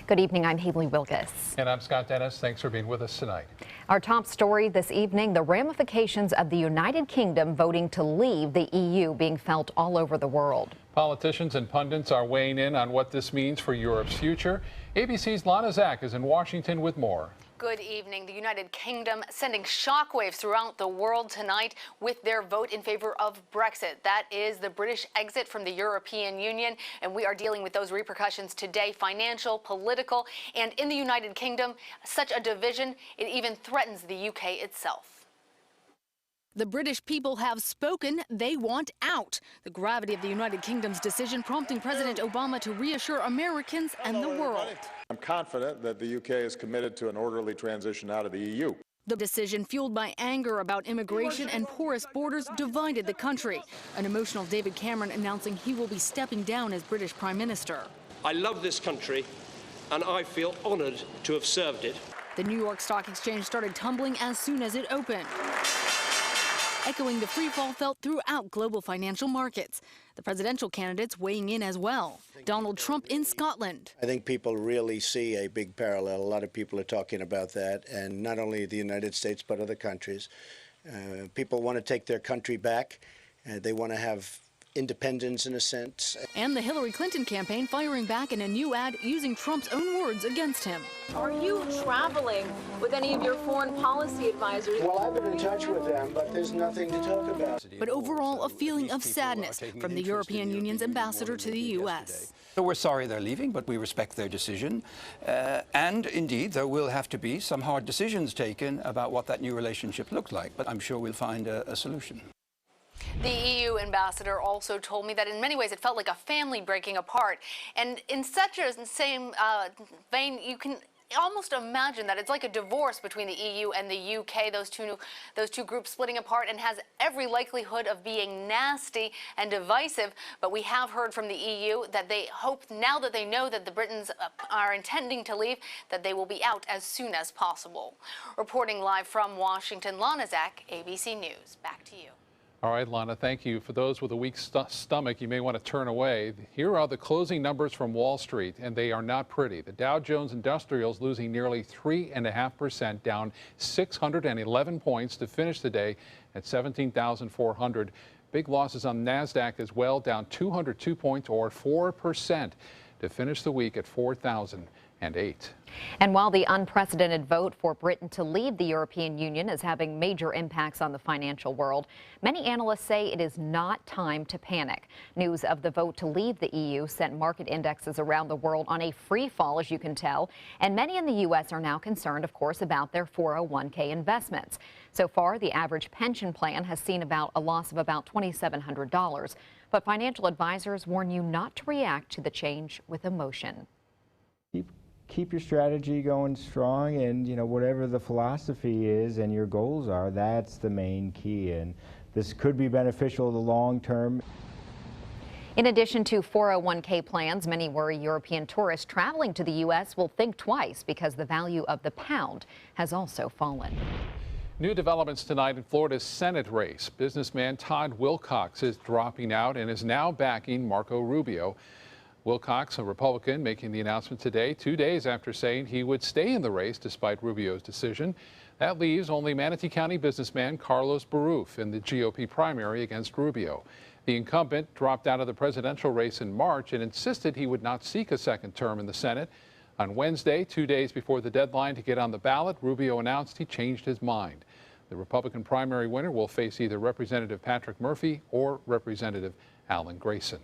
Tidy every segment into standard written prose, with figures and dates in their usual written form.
Good evening, I'm Haley Wilkes. And I'm Scott Dennis. Thanks for being with us tonight. Our top story this evening, the ramifications of the United Kingdom voting to leave the EU being felt all over the world. Politicians and pundits are weighing in on what this means for Europe's future. ABC's Lana Zak is in Washington with more. Good evening. The United Kingdom sending shockwaves throughout the world tonight with their vote in favor of Brexit. That is the British exit from the European Union, and we are dealing with those repercussions today, financial, political, and in the United Kingdom, such a division, it even threatens the UK itself. The British people have spoken. They want out. The gravity of the United Kingdom's decision prompting President Obama to reassure Americans and the world. I'm confident that the UK is committed to an orderly transition out of the EU. The decision, fueled by anger about immigration and porous borders, divided the country. An emotional David Cameron announcing he will be stepping down as British Prime Minister. I love this country, and I feel honoured to have served it. The New York Stock Exchange started tumbling as soon as it opened, echoing the freefall felt throughout global financial markets. The presidential candidates weighing in as well. Donald Trump in Scotland. I think people really see a big parallel. A lot of people are talking about that, and not only the United States, but other countries. People want to take their country back. They want to have independence in a sense. And the Hillary Clinton campaign firing back in a new ad using Trump's own words against him. Are you traveling with any of your foreign policy advisors? Well, I've been in touch with them, but there's nothing to talk about. But overall, a feeling of sadness from the European Union's ambassador to the U.S. So we're sorry they're leaving, but we respect their decision. And indeed, there will have to be some hard decisions taken about what that new relationship looks like. But I'm sure we'll find a solution. The EU ambassador also told me that in many ways it felt like a family breaking apart. And in such a same vein, you can almost imagine that it's like a divorce between the EU and the UK, those two groups splitting apart, and has every likelihood of being nasty and divisive. But we have heard from the EU that they hope, now that they know that the Britons are intending to leave, that they will be out as soon as possible. Reporting live from Washington, Lana Zak, ABC News. Back to you. All right, Lana, thank you. For those with a weak stomach, you may want to turn away. Here are the closing numbers from Wall Street, and they are not pretty. The Dow Jones Industrials losing nearly 3.5%, down 611 points to finish the day at 17,400. Big losses on NASDAQ as well, down 202 points or 4% to finish the week at 4,008. And while the unprecedented vote for Britain to leave the European Union is having major impacts on the financial world, many analysts say it is not time to panic. News of the vote to leave the EU sent market indexes around the world on a free fall, as you can tell. And many in the U.S. are now concerned, of course, about their 401k investments. So far, the average pension plan has seen a loss of about $2,700. But financial advisors warn you not to react to the change with emotion. Keep your strategy going strong, and whatever the philosophy is and your goals are, that's the main key, and this could be beneficial in the long term. In addition to 401k plans, many worry European tourists traveling to the U.S. will think twice because the value of the pound has also fallen. New developments tonight in Florida's Senate race. Businessman Todd Wilcox is dropping out and is now backing Marco Rubio. Wilcox, a Republican, making the announcement today, 2 days after saying he would stay in the race despite Rubio's decision. That leaves only Manatee County businessman Carlos Baruf in the GOP primary against Rubio. The incumbent dropped out of the presidential race in March and insisted he would not seek a second term in the Senate. On Wednesday, 2 days before the deadline to get on the ballot, Rubio announced he changed his mind. The Republican primary winner will face either Representative Patrick Murphy or Representative Alan Grayson.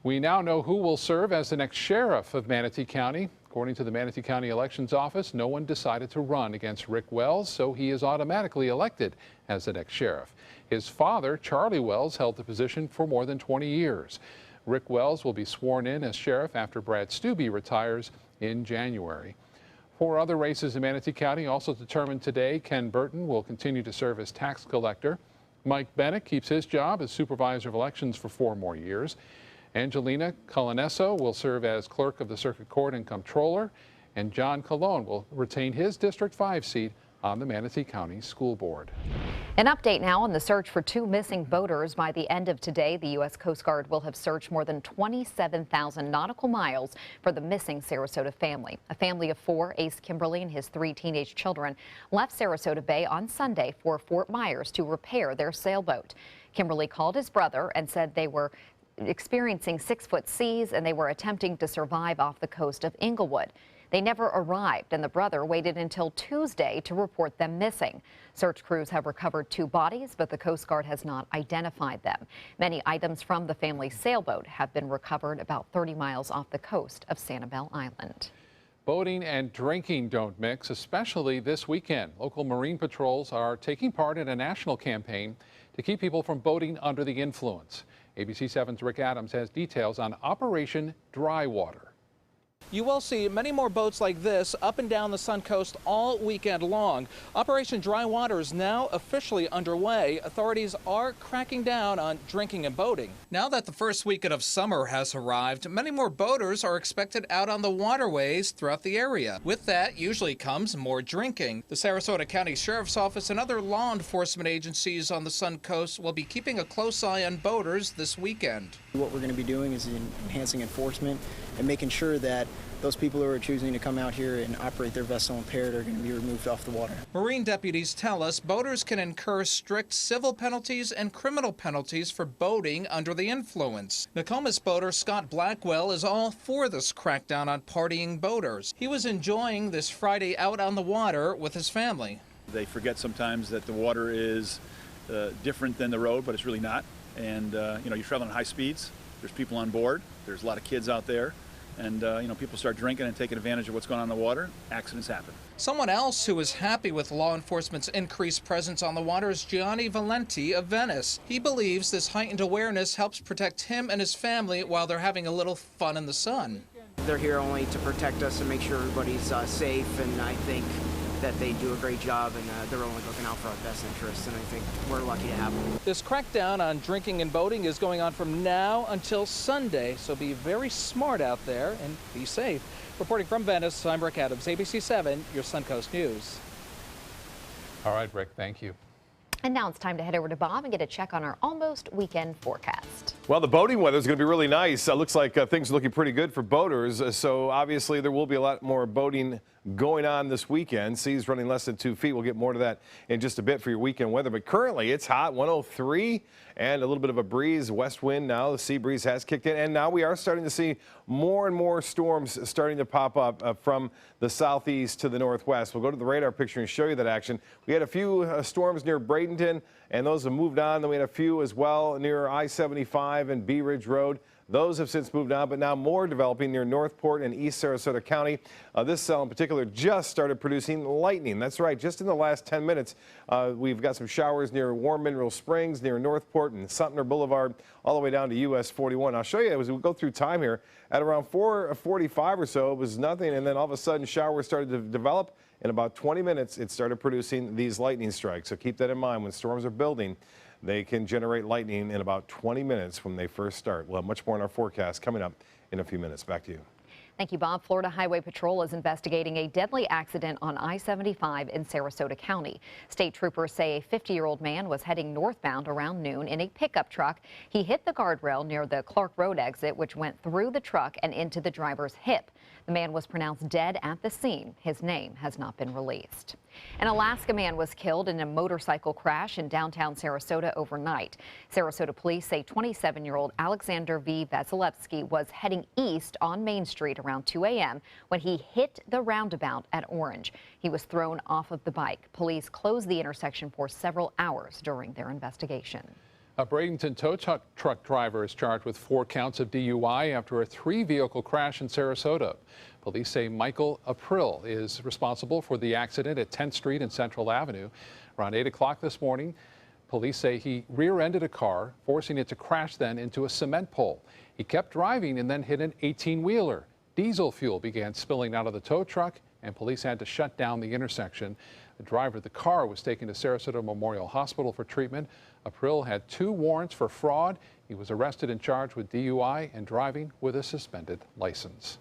We now know who will serve as the next sheriff of Manatee County. According to the Manatee County Elections Office, no one decided to run against Rick Wells, so he is automatically elected as the next sheriff. His father, Charlie Wells, held the position for more than 20 years. Rick Wells will be sworn in as sheriff after Brad Stubbe retires in January. 4 other races in Manatee County also determined today. Ken Burton will continue to serve as tax collector. Mike Bennett keeps his job as supervisor of elections for 4 more years. Angelina Colonesso will serve as clerk of the circuit court and comptroller, and John Colon will retain his District 5 seat on the Manatee County School Board. An update now on the search for 2 missing boaters. By the end of today, the U.S. Coast Guard will have searched more than 27,000 nautical miles for the missing Sarasota family. A family of 4, Ace Kimberly and his 3 teenage children, left Sarasota Bay on Sunday for Fort Myers to repair their sailboat. Kimberly called his brother and said they were experiencing 6-foot seas and they were attempting to survive off the coast of Inglewood. They never arrived, and the brother waited until Tuesday to report them missing. Search crews have recovered 2 bodies, but the Coast Guard has not identified them. Many items from the family's sailboat have been recovered about 30 miles off the coast of Sanibel Island. Boating and drinking don't mix, especially this weekend. Local marine patrols are taking part in a national campaign to keep people from boating under the influence. ABC 7's Rick Adams has details on Operation Dry Water. You will see many more boats like this up and down the Suncoast all weekend long. Operation Dry Water is now officially underway. Authorities are cracking down on drinking and boating. Now that the first weekend of summer has arrived, many more boaters are expected out on the waterways throughout the area. With that usually comes more drinking. The Sarasota County Sheriff's Office and other law enforcement agencies on the Suncoast will be keeping a close eye on boaters this weekend. What we're going to be doing is enhancing enforcement and making sure that those people who are choosing to come out here and operate their vessel impaired are going to be removed off the water. Marine deputies tell us boaters can incur strict civil penalties and criminal penalties for boating under the influence. Nokomis boater Scott Blackwell is all for this crackdown on partying boaters. He was enjoying this Friday out on the water with his family. They forget sometimes that the water is different than the road, but it's really not. And you're traveling at high speeds. There's people on board. There's a lot of kids out there. And, people start drinking and taking advantage of what's going on in the water. Accidents happen. Someone else who is happy with law enforcement's increased presence on the water is Gianni Valenti of Venice. He believes this heightened awareness helps protect him and his family while they're having a little fun in the sun. They're here only to protect us and make sure everybody's safe, and I think that they do a great job, and they're only looking out for our best interests, and I think we're lucky to have them. This crackdown on drinking and boating is going on from now until Sunday, so be very smart out there and be safe. Reporting from Venice, I'm Rick Adams, ABC 7, your Suncoast News. All right, Rick, thank you. And now it's time to head over to Bob and get a check on our almost weekend forecast. Well, the boating weather is going to be really nice. Looks like things are looking pretty good for boaters. So obviously there will be a lot more boating going on this weekend. Seas running less than 2 feet. We'll get more to that in just a bit for your weekend weather. But currently it's hot, 103, and a little bit of a breeze, west wind now. The sea breeze has kicked in, and now we are starting to see more and more storms starting to pop up from the southeast to the northwest. We'll go to the radar picture and show you that action. We had a few storms near Bradenton, and those have moved on. Then we had a few as well near I-75 and Bee Ridge Road. Those have since moved on, but now more developing near Northport and East Sarasota County. This cell in particular just started producing lightning. That's right, just in the last 10 minutes, we've got some showers near Warm Mineral Springs, near Northport and Sumter Boulevard, all the way down to US 41. I'll show you as we go through time here. At around 4:45 or so, it was nothing, and then all of a sudden showers started to develop. In about 20 minutes, it started producing these lightning strikes. So keep that in mind when storms are building. They can generate lightning in about 20 minutes when they first start. We'll have much more in our forecast coming up in a few minutes. Back to you. Thank you, Bob. Florida Highway Patrol is investigating a deadly accident on I-75 in Sarasota County. State troopers say a 50-year-old man was heading northbound around noon in a pickup truck. He hit the guardrail near the Clark Road exit, which went through the truck and into the driver's hip. The man was pronounced dead at the scene. His name has not been released. An Alaska man was killed in a motorcycle crash in downtown Sarasota overnight. Sarasota police say 27-year-old Alexander V. Vasilevsky was heading east on Main Street around 2 a.m. when he hit the roundabout at Orange. He was thrown off of the bike. Police closed the intersection for several hours during their investigation. A Bradenton tow truck driver is charged with 4 counts of DUI after a 3-vehicle crash in Sarasota. Police say Michael April is responsible for the accident at 10th Street and Central Avenue. Around 8 o'clock this morning, police say he rear-ended a car, forcing it to crash then into a cement pole. He kept driving and then hit an 18-wheeler. Diesel fuel began spilling out of the tow truck, and police had to shut down the intersection. The driver of the car was taken to Sarasota Memorial Hospital for treatment. April had 2 warrants for fraud. He was arrested and charged with DUI and driving with a suspended license.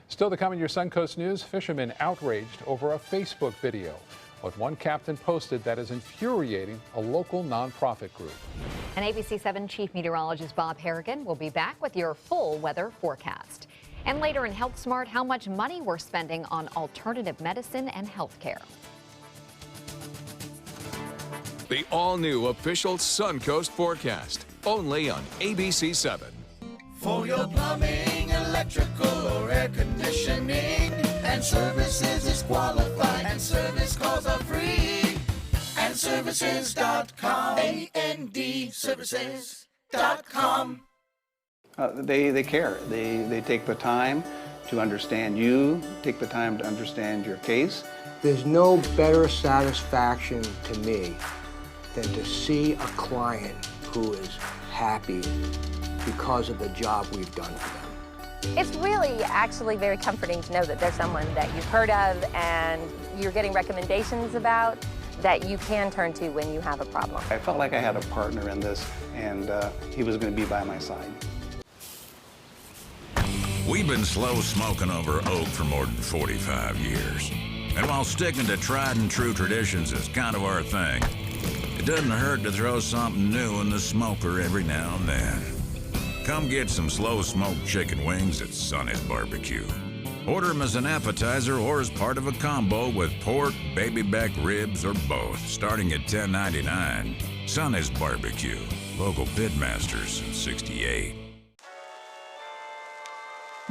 Still to come in your Suncoast News, fishermen outraged over a Facebook video. what one captain posted that is infuriating a local nonprofit group. And ABC 7 Chief Meteorologist Bob Harrigan will be back with your full weather forecast. And later in Health Smart, how much money we're spending on alternative medicine and health care. The all-new official Suncoast forecast, only on ABC 7. For your plumbing, electrical, or air conditioning, and services is qualified, and service calls are free. And services.com, A-N-D, services.com. They care. They take the time to understand you, take the time to understand your case. There's no better satisfaction to me than to see a client who is happy because of the job we've done for them. It's really actually very comforting to know that there's someone that you've heard of and you're getting recommendations about that you can turn to when you have a problem. I felt like I had a partner in this, and he was going to be by my side. We've been slow smoking over oak for more than 45 years. And while sticking to tried and true traditions is kind of our thing, it doesn't hurt to throw something new in the smoker every now and then. Come get some slow smoked chicken wings at Sonny's Barbecue. Order them as an appetizer or as part of a combo with pork, baby back ribs, or both, starting at $10.99. Sonny's Barbecue, local pitmasters since '68.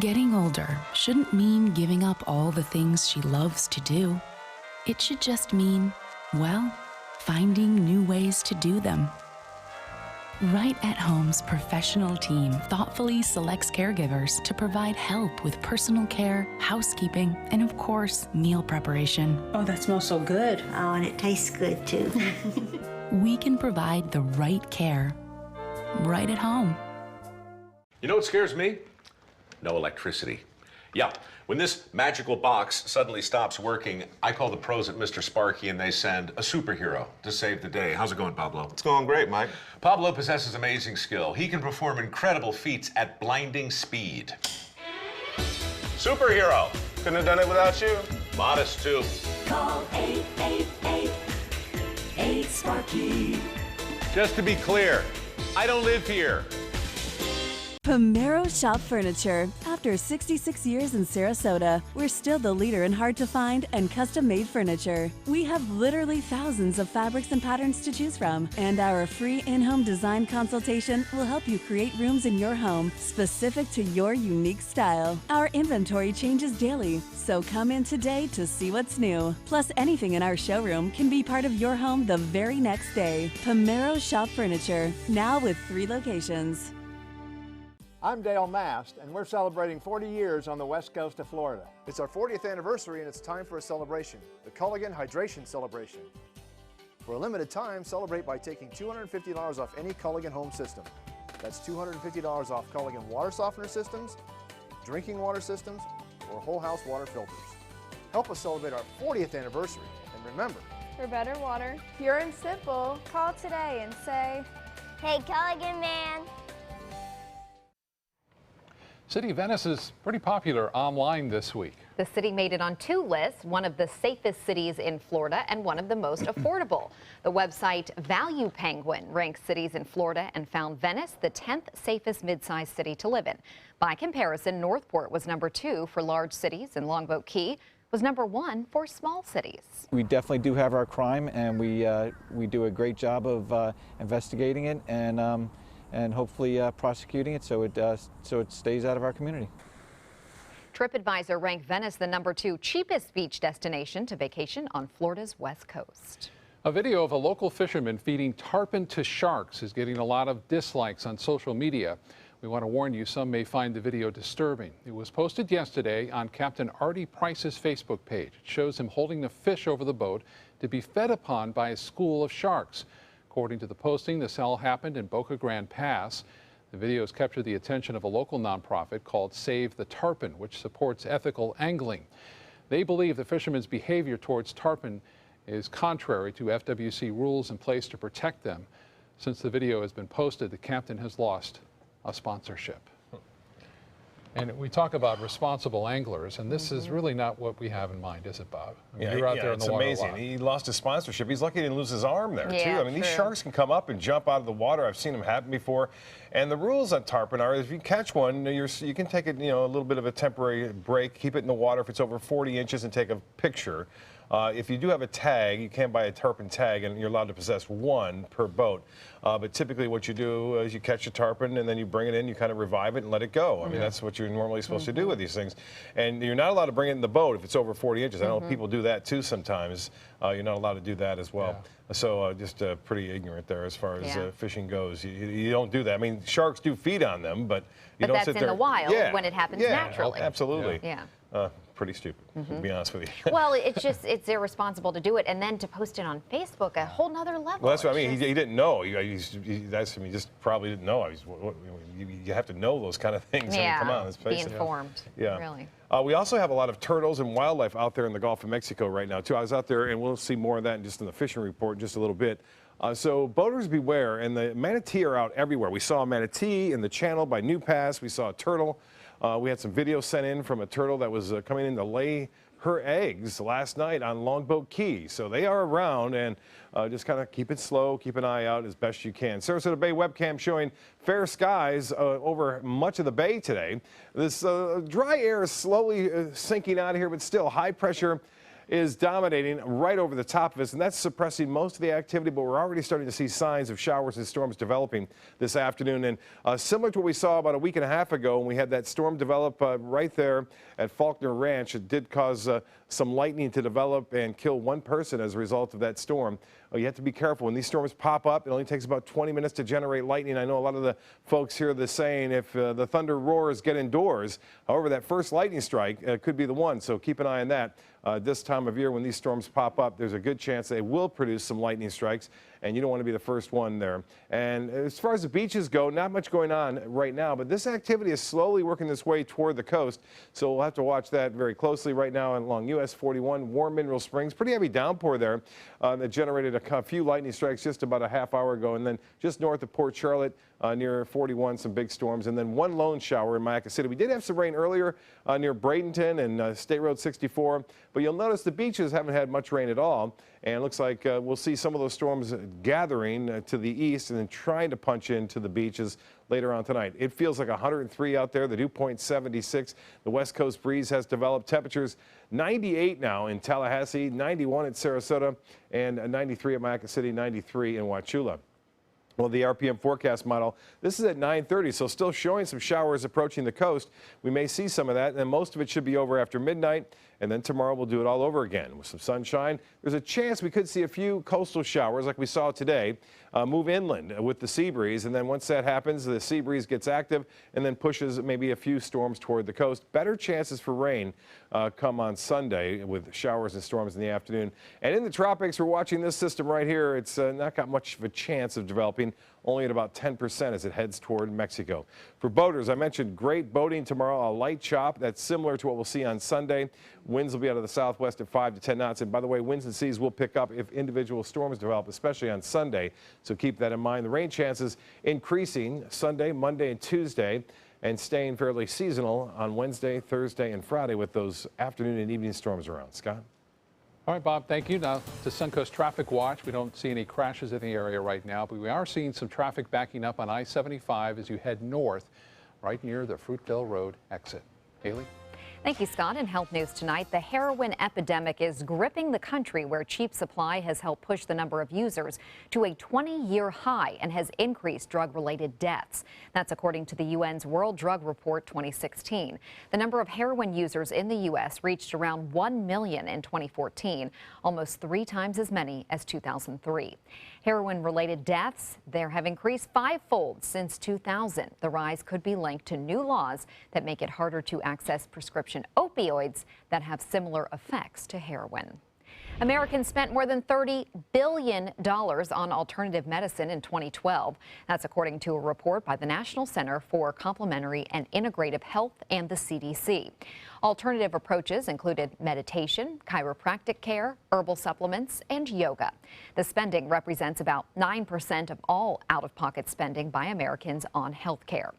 Getting older shouldn't mean giving up all the things she loves to do. It should just mean, well, finding new ways to do them. Right at Home's professional team thoughtfully selects caregivers to provide help with personal care, housekeeping, and of course, meal preparation. Oh, that smells so good. Oh, and it tastes good too. We can provide the right care right at home. You know what scares me? No electricity. Yeah, when this magical box suddenly stops working, I call the pros at Mr. Sparky and they send a superhero to save the day. How's it going, Pablo? It's going great, Mike. Pablo possesses amazing skill. He can perform incredible feats at blinding speed. Superhero! Couldn't have done it without you. Modest, too. Call 888-8-SPARKY. Just to be clear, I don't live here. Pomero Shop Furniture. After 66 years in Sarasota, we're still the leader in hard-to-find and custom-made furniture. We have literally thousands of fabrics and patterns to choose from, and our free in-home design consultation will help you create rooms in your home specific to your unique style. Our inventory changes daily, so come in today to see what's new. Plus, anything in our showroom can be part of your home the very next day. Pomero Shop Furniture, now with 3 locations. I'm Dale Mast, and we're celebrating 40 years on the west coast of Florida. It's our 40th anniversary, and it's time for a celebration, the Culligan Hydration Celebration. For a limited time, celebrate by taking $250 off any Culligan home system. That's $250 off Culligan water softener systems, drinking water systems, or whole house water filters. Help us celebrate our 40th anniversary, and remember, for better water, pure and simple, call today and say, "Hey, Culligan man." City of Venice is pretty popular online this week. The city made it on 2 lists, one of the safest cities in Florida and one of the most affordable. The website Value Penguin ranks cities in Florida and found Venice the 10th safest mid-sized city to live in. By comparison, Northport was number 2 for large cities and Longboat Key was number 1 for small cities. We definitely do have our crime, and we do a great job of investigating it and hopefully prosecuting it so it stays out of our community. TripAdvisor ranked Venice the number 2 cheapest beach destination to vacation on Florida's west coast. A video of a local fisherman feeding tarpon to sharks is getting a lot of dislikes on social media. We want to warn you, some may find the video disturbing. It was posted yesterday on Captain Artie Price's Facebook page. It shows him holding the fish over the boat to be fed upon by a school of sharks. According to the posting, this all happened in Boca Grande Pass. The video has captured the attention of a local nonprofit called Save the Tarpon, which supports ethical angling. They believe the fishermen's behavior towards tarpon is contrary to FWC rules in place to protect them. Since the video has been posted, the captain has lost a sponsorship. And we talk about responsible anglers, and this is really not what we have in mind, is it, Bob? I mean, you're out there in the water amazing. a lot. He lost his sponsorship. He's lucky he didn't lose his arm there, Yeah, too. I mean, these true. sharks can come up and jump out of the water. I've seen them happen before. And the rules on tarpon are if you catch one, you can take it, a little bit of a temporary break, keep it in the water if it's over 40 inches and take a picture. If you do have a tag, you can buy a tarpon tag, and you're allowed to possess one per boat. But typically what you do is you catch a tarpon, and then you bring it in, you kind of revive it and let it go. I mean, that's what you're normally supposed to do with these things. And you're not allowed to bring it in the boat if it's over 40 inches. I know people do that, too, sometimes. You're not allowed to do that as well. So just pretty ignorant there as far as fishing goes. You don't do that. I mean, sharks do feed on them, but you don't that's sit in there. the wild when it happens naturally. Absolutely. Yeah. Pretty stupid, to be honest with you. Well, it's irresponsible to do it and then to post it on Facebook, a whole nother level. Well, that's what I mean. He didn't know. He just probably didn't know. You have to know those kind of things. Yeah, I mean, come on, let's face be it. informed. Yeah. Really. We also have a lot of turtles and wildlife out there in the Gulf of Mexico right now, too. I was out there, and we'll see more of that just in the fishing report in just a little bit. So boaters beware, and the manatee are out everywhere. We saw a manatee in the channel by New Pass. We saw a turtle. We had some video sent in from a turtle that was coming in to lay her eggs last night on Longboat Key. So they are around, and just kind of keep it slow, keep an eye out as best you can. Sarasota Bay webcam showing fair skies over much of the bay today. This dry air is slowly sinking out of here, but still high pressure is dominating right over the top of us, and that's suppressing most of the activity, but we're already starting to see signs of showers and storms developing this afternoon. And similar to what we saw about a week and a half ago when we had that storm develop right there at Faulkner Ranch, it did cause some lightning to develop and kill one person as a result of that storm. You have to be careful. When these storms pop up, it only takes about 20 minutes to generate lightning. I know a lot of the folks hear the saying, if the thunder roars, get indoors. However, that first lightning strike could be the one, so keep an eye on that. This time of year when these storms pop up, there's a good chance they will produce some lightning strikes, and you don't want to be the first one there. And as far as the beaches go, not much going on right now, but this activity is slowly working its way toward the coast, so we'll have to watch that very closely right now along US 41, Warm Mineral Springs. Pretty heavy downpour there that generated a few lightning strikes just about a half hour ago, and then just north of Port Charlotte, near 41, some big storms, and then one lone shower in Mayaca City. We did have some rain earlier near Bradenton and State Road 64, but you'll notice the beaches haven't had much rain at all, and it looks like we'll see some of those storms gathering to the east and then trying to punch into the beaches later on tonight. It feels like 103 out there, the dew point 76. The west coast breeze has developed. Temperatures 98 now in Tallahassee, 91 at Sarasota, and 93 at Mayaca City, 93 in Wauchula. Well, the RPM forecast model, this is at 9:30, so still showing some showers approaching the coast. We may see some of that, and then most of it should be over after midnight, and then tomorrow we'll do it all over again with some sunshine. There's a chance we could see a few coastal showers like we saw today move inland with the sea breeze, and then once that happens, the sea breeze gets active and then pushes maybe a few storms toward the coast. Better chances for rain come on Sunday with showers and storms in the afternoon. And in the tropics, we're watching this system right here. It's not got much of a chance of developing, only at about 10% as it heads toward Mexico. For boaters, I mentioned great boating tomorrow, a light chop. That's similar to what we'll see on Sunday. Winds will be out of the southwest at 5 to 10 knots. And by the way, winds and seas will pick up if individual storms develop, especially on Sunday. So keep that in mind. The rain chances increasing Sunday, Monday, and Tuesday, and staying fairly seasonal on Wednesday, Thursday, and Friday with those afternoon and evening storms around. Scott? All right, Bob, thank you. Now to Suncoast Traffic Watch. We don't see any crashes in the area right now, but we are seeing some traffic backing up on I-75 as you head north, right near the Fruitville Road exit. Haley? Thank you, Scott. In health news tonight, the heroin epidemic is gripping the country, where cheap supply has helped push the number of users to a 20-year high and has increased drug-related deaths. That's according to the UN's World Drug Report 2016. The number of heroin users in the U.S. reached around 1 million in 2014, almost 3 times as many as 2003. Heroin-related deaths there have increased 5-fold since 2000. The rise could be linked to new laws that make it harder to access prescription opioids that have similar effects to heroin. Americans spent more than $30 billion on alternative medicine in 2012. That's according to a report by the National Center for Complementary and Integrative Health and the CDC. Alternative approaches included meditation, chiropractic care, herbal supplements, and yoga. The spending represents about 9% of all out-of-pocket spending by Americans on health care.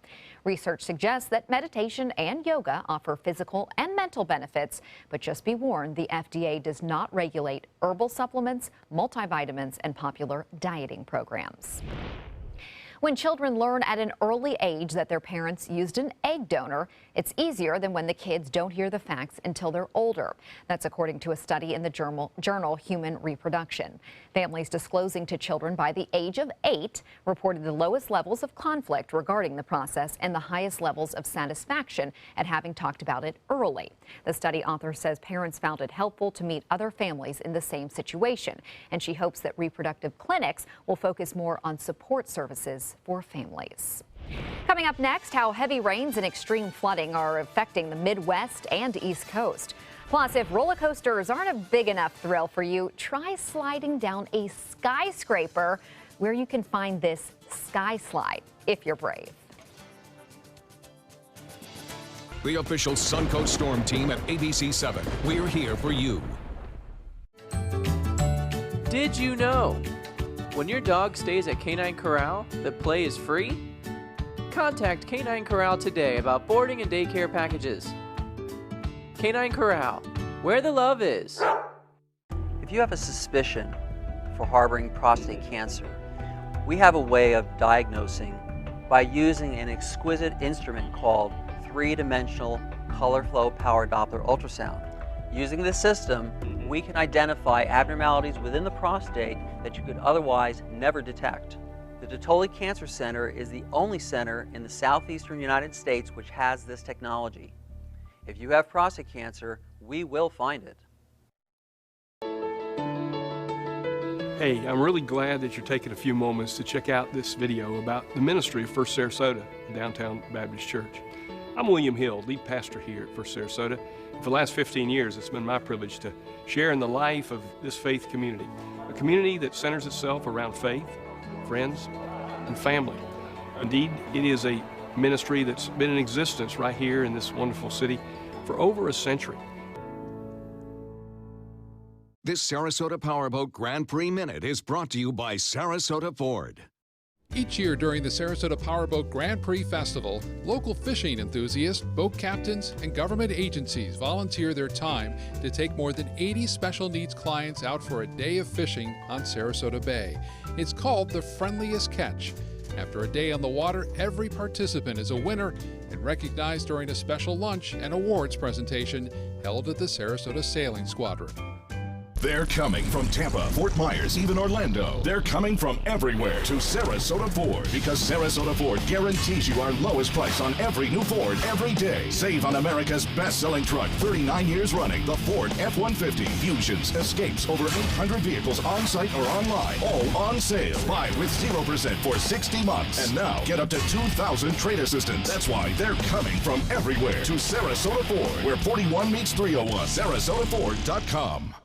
Research suggests that meditation and yoga offer physical and mental benefits, but just be warned, the FDA does not regulate herbal supplements, multivitamins, and popular dieting programs. When children learn at an early age that their parents used an egg donor, it's easier than when the kids don't hear the facts until they're older. That's according to a study in the journal Human Reproduction. Families disclosing to children by the age of 8 reported the lowest levels of conflict regarding the process and the highest levels of satisfaction at having talked about it early. The study author says parents found it helpful to meet other families in the same situation, and she hopes that reproductive clinics will focus more on support services for families. Coming up next, how heavy rains and extreme flooding are affecting the Midwest and East Coast. Plus, if roller coasters aren't a big enough thrill for you, try sliding down a skyscraper where you can find this Sky Slide if you're brave. The official Suncoast Storm team at ABC 7. We're here for you. Did you know? When your dog stays at Canine Corral, the play is free? Contact Canine Corral today about boarding and daycare packages. Canine Corral, where the love is. If you have a suspicion for harboring prostate cancer, we have a way of diagnosing by using an exquisite instrument called three-dimensional color flow power Doppler ultrasound. Using this system, we can identify abnormalities within the prostate that you could otherwise never detect. The Dotoli Cancer Center is the only center in the southeastern United States which has this technology. If you have prostate cancer, we will find it. Hey, I'm really glad that you're taking a few moments to check out this video about the ministry of First Sarasota Downtown Baptist Church. I'm William Hill, lead pastor here at First Sarasota. For the last 15 years, it's been my privilege to share in the life of this faith community, a community that centers itself around faith, friends, and family. Indeed, it is a ministry that's been in existence right here in this wonderful city for over a century. This Sarasota Powerboat Grand Prix Minute is brought to you by Sarasota Ford. Each year during the Sarasota Powerboat Grand Prix Festival, local fishing enthusiasts, boat captains, and government agencies volunteer their time to take more than 80 special needs clients out for a day of fishing on Sarasota Bay. It's called the Friendliest Catch. After a day on the water, every participant is a winner and recognized during a special lunch and awards presentation held at the Sarasota Sailing Squadron. They're coming from Tampa, Fort Myers, even Orlando. They're coming from everywhere to Sarasota Ford because Sarasota Ford guarantees you our lowest price on every new Ford every day. Save on America's best-selling truck, 39 years running, the Ford F-150. Fusions, Escapes, over 800 vehicles on site or online, all on sale. Buy with 0% for 60 months. And now, get up to $2,000 trade assistance. That's why they're coming from everywhere to Sarasota Ford, where 41 meets 301. SarasotaFord.com.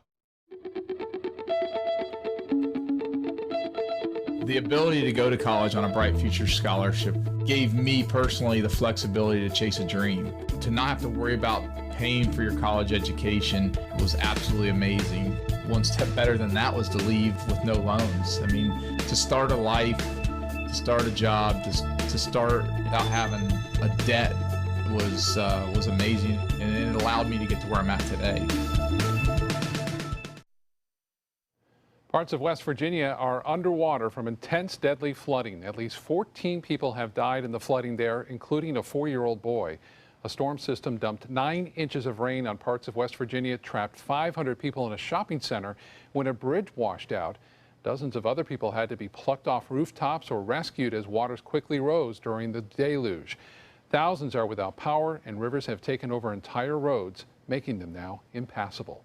The ability to go to college on a Bright Future Scholarship gave me personally the flexibility to chase a dream. To not have to worry about paying for your college education was absolutely amazing. One step better than that was to leave with no loans. I mean, to start a life, to start a job, to start without having a debt was amazing, and it allowed me to get to where I'm at today. Parts of West Virginia are underwater from intense, deadly flooding. At least 14 people have died in the flooding there, including a 4-year-old boy. A storm system dumped 9 inches of rain on parts of West Virginia, trapped 500 people in a shopping center when a bridge washed out. Dozens of other people had to be plucked off rooftops or rescued as waters quickly rose during the deluge. Thousands are without power, and rivers have taken over entire roads, making them now impassable.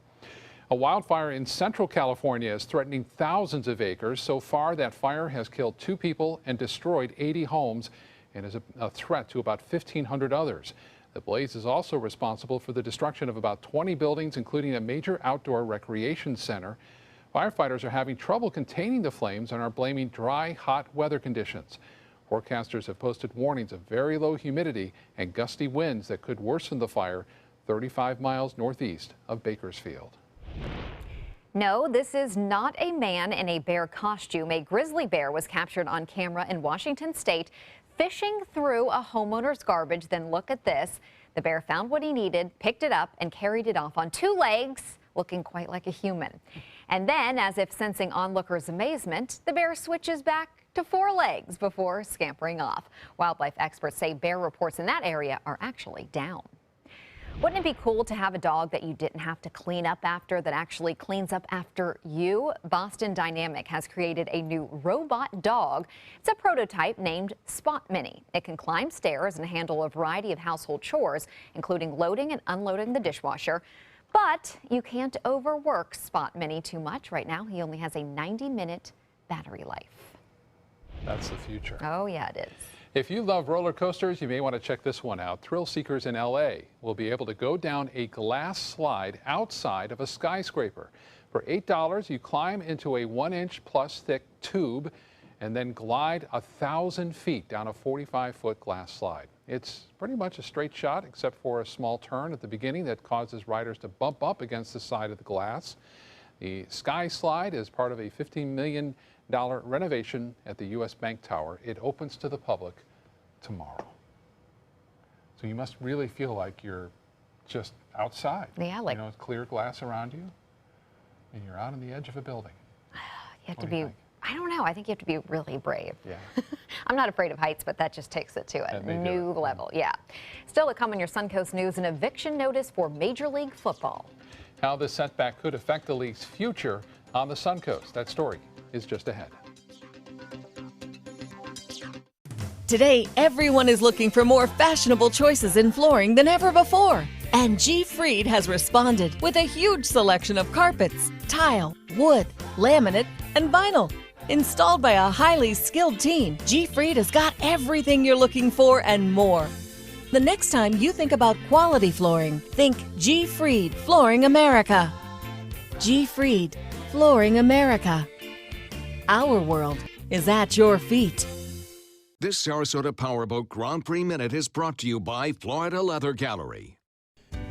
A wildfire in central California is threatening thousands of acres. So far, that fire has killed 2 people and destroyed 80 homes and is a threat to about 1,500 others. The blaze is also responsible for the destruction of about 20 buildings, including a major outdoor recreation center. Firefighters are having trouble containing the flames and are blaming dry, hot weather conditions. Forecasters have posted warnings of very low humidity and gusty winds that could worsen the fire. 35 miles northeast of Bakersfield. No, this is not a man in a bear costume. A grizzly bear was captured on camera in Washington state fishing through a homeowner's garbage. Then look at this. The bear found what he needed, picked it up, and carried it off on 2 legs, looking quite like a human. And then, as if sensing onlookers' amazement, the bear switches back to 4 legs before scampering off. Wildlife experts say bear reports in that area are actually down. Wouldn't it be cool to have a dog that you didn't have to clean up after, that actually cleans up after you? Boston Dynamic has created a new robot dog. It's a prototype named Spot Mini. It can climb stairs and handle a variety of household chores, including loading and unloading the dishwasher. But you can't overwork Spot Mini too much. Right now, he only has a 90-minute battery life. That's the future. Oh, yeah, it is. If you love roller coasters, you may want to check this one out. Thrill seekers in LA will be able to go down a glass slide outside of a skyscraper. For $8, you climb into a 1-inch plus thick tube and then glide 1,000 feet down a 45-foot glass slide. It's pretty much a straight shot, except for a small turn at the beginning that causes riders to bump up against the side of the glass. The Sky Slide is part of a $15 million renovation at the U.S. Bank Tower. It opens to the public tomorrow. So you must really feel like you're just outside. Yeah, like, you know, it's clear glass around you, and you're out on the edge of a building. You have to be, I don't know, I think you have to be really brave. Yeah. I'm not afraid of heights, but that just takes it to a new level. Yeah. Still to come on your Suncoast News, an eviction notice for Major League Football. How this setback could affect the league's future on the Suncoast. That story is just ahead. Today, everyone is looking for more fashionable choices in flooring than ever before. And G. Fried has responded with a huge selection of carpets, tile, wood, laminate, and vinyl. Installed by a highly skilled team, G. Fried has got everything you're looking for and more. The next time you think about quality flooring, think G. Fried Flooring America. G. Fried Flooring America. Our world is at your feet. This Sarasota Powerboat Grand Prix Minute is brought to you by Florida Leather Gallery.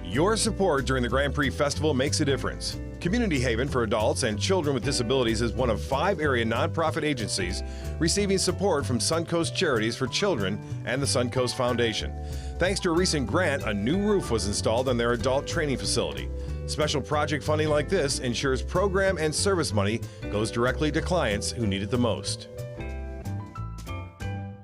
Your support during the Grand Prix Festival makes a difference. Community Haven for Adults and Children with Disabilities is one of 5 area nonprofit agencies receiving support from Suncoast Charities for Children and the Suncoast Foundation. Thanks to a recent grant, a new roof was installed on their adult training facility. Special project funding like this ensures program and service money goes directly to clients who need it the most.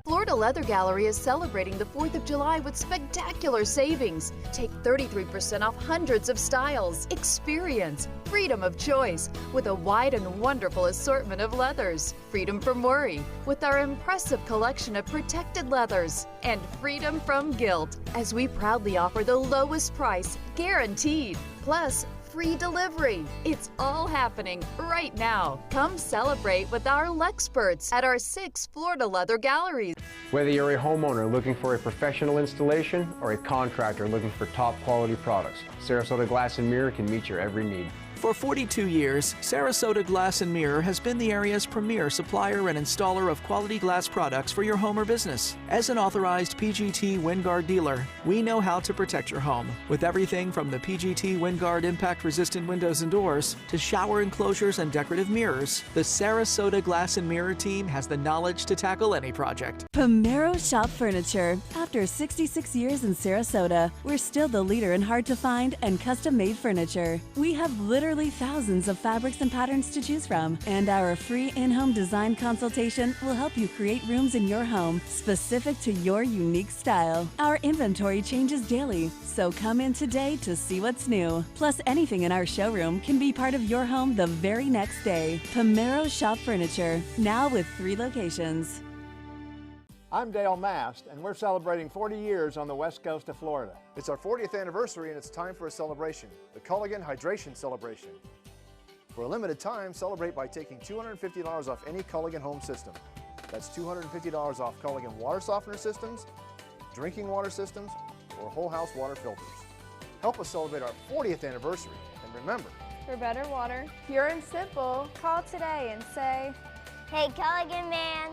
Florida Leather Gallery is celebrating the 4th of July with spectacular savings. Take 33% off hundreds of styles. Experience freedom of choice with a wide and wonderful assortment of leathers. Freedom from worry with our impressive collection of protected leathers. And freedom from guilt as we proudly offer the lowest price guaranteed. Plus, free delivery. It's all happening right now. Come celebrate with our Lexperts at our 6 Florida Leather Galleries. Whether you're a homeowner looking for a professional installation or a contractor looking for top quality products, Sarasota Glass and Mirror can meet your every need. For 42 years, Sarasota Glass and Mirror has been the area's premier supplier and installer of quality glass products for your home or business. As an authorized PGT WinGuard dealer, we know how to protect your home with everything from the PGT WinGuard impact-resistant windows and doors to shower enclosures and decorative mirrors. The Sarasota Glass and Mirror team has the knowledge to tackle any project. Pomero Shop Furniture. After 66 years in Sarasota, we're still the leader in hard-to-find and custom-made furniture. We have literally thousands of fabrics and patterns to choose from, and our free in-home design consultation will help you create rooms in your home specific to your unique style. Our inventory changes daily, so come in today to see what's new. Plus, anything in our showroom can be part of your home the very next day. Pomero Shop Furniture, now with 3 locations. I'm Dale Mast, and we're celebrating 40 years on the west coast of Florida. It's our 40th anniversary and it's time for a celebration, the Culligan Hydration Celebration. For a limited time, celebrate by taking $250 off any Culligan home system. That's $250 off Culligan water softener systems, drinking water systems, or whole house water filters. Help us celebrate our 40th anniversary, and remember, For better water, pure and simple, call today and say, Hey, Culligan man.